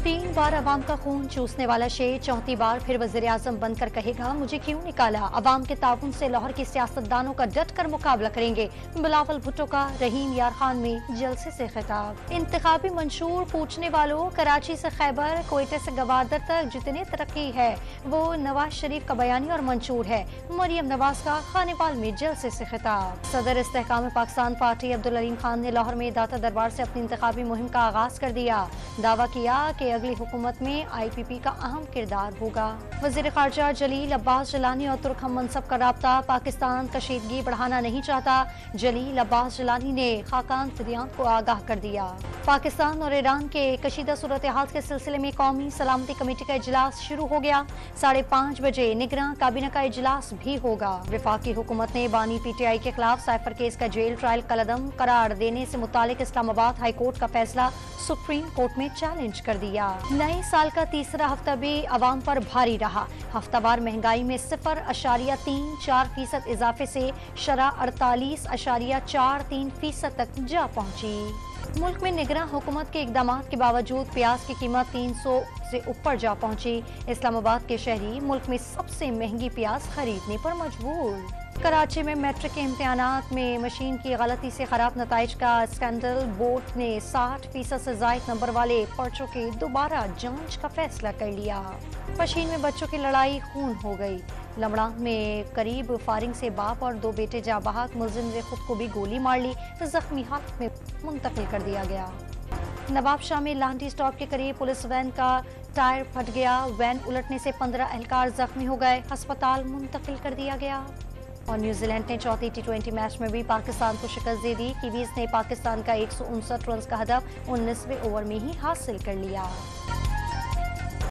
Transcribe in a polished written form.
3 बार अवाम का खून चूसने वाला शेर चौथी बार फिर वज़ीर आज़म बनकर कहेगा मुझे क्यों निकाला। अवाम के ताउन से लाहौर के सियासतदानों का डट कर मुकाबला करेंगे। बिलावल भुट्टो का रहीम यार खान में जलसे से खिताब। इंतखाबी मंशूर पूछने वालों, कराची से खैबर, कोयटे से गवादर तक जितनी तरक्की है वो नवाज शरीफ का बयानी और मंशूर है। मरियम नवाज का खानेवाल में जलसे से खिताब। सदर इस्तेहकाम पाकिस्तान पार्टी अब्दुल अलीम खान ने लाहौर में दाता दरबार से अपनी इंतखाबी मुहिम का आगाज कर दिया। दावा किया कि अगली हुकूमत में IPP का अहम किरदार होगा। वज़ीर ख़ारजा जलील अब्बास जलानी और तुर्क हम मनसब का राब्ता। पाकिस्तान कशीदगी बढ़ाना नहीं चाहता। जलील अब्बास जलानी ने खाकान फिदियान को आगाह कर दिया। पाकिस्तान और ईरान के कशीदा सूरत हाल के सिलसिले में कौमी सलामती कमेटी का इजलास शुरू हो गया। 5:30 बजे निगरान काबीना का इजलास भी होगा। वफाकी हुकूमत ने बानी PTI के खिलाफ साइफर केस का जेल ट्रायल कलदम करार देने से मुतालिक इस्लामाबाद हाई कोर्ट का फैसला सुप्रीम कोर्ट में चैलेंज कर दिया। नए साल का तीसरा हफ्ता भी अवाम पर भारी रहा। हफ्तावार महंगाई में 0.34% इजाफे से शरह 48.43% तक जा पहुंची। मुल्क में निगरान हुकूमत के इकदाम के बावजूद प्याज की कीमत 300 से ऊपर जा पहुंची। इस्लामाबाद के शहरी मुल्क में सबसे महंगी प्याज खरीदने पर मजबूर। कराची में मैट्रिक के इम्तिहानात में मशीन की गलती से खराब नताइज का स्कैंडल। बोर्ड ने 60% से जायद नंबर वाले पर्चों की दोबारा जांच का फैसला कर लिया। मशीन में बच्चों की लड़ाई खून हो गई। लमड़ा में करीब फायरिंग से बाप और 2 बेटे जा बहक। मुलजिम ने खुद को भी गोली मार ली तो जख्मी हालत में मुंतकिल कर दिया गया। नवाबशाह में लाहंडी स्टॉप के करीब पुलिस वैन का टायर फट गया। वैन उलटने से 15 एहलकार जख्मी हो गए। अस्पताल मुंतकिल कर दिया गया। और न्यूजीलैंड ने चौथी T20 मैच में भी पाकिस्तान को शिकस्त दे दी। कीवीज ने पाकिस्तान का 159 रन का हदफ 19वें ओवर में ही हासिल कर लिया।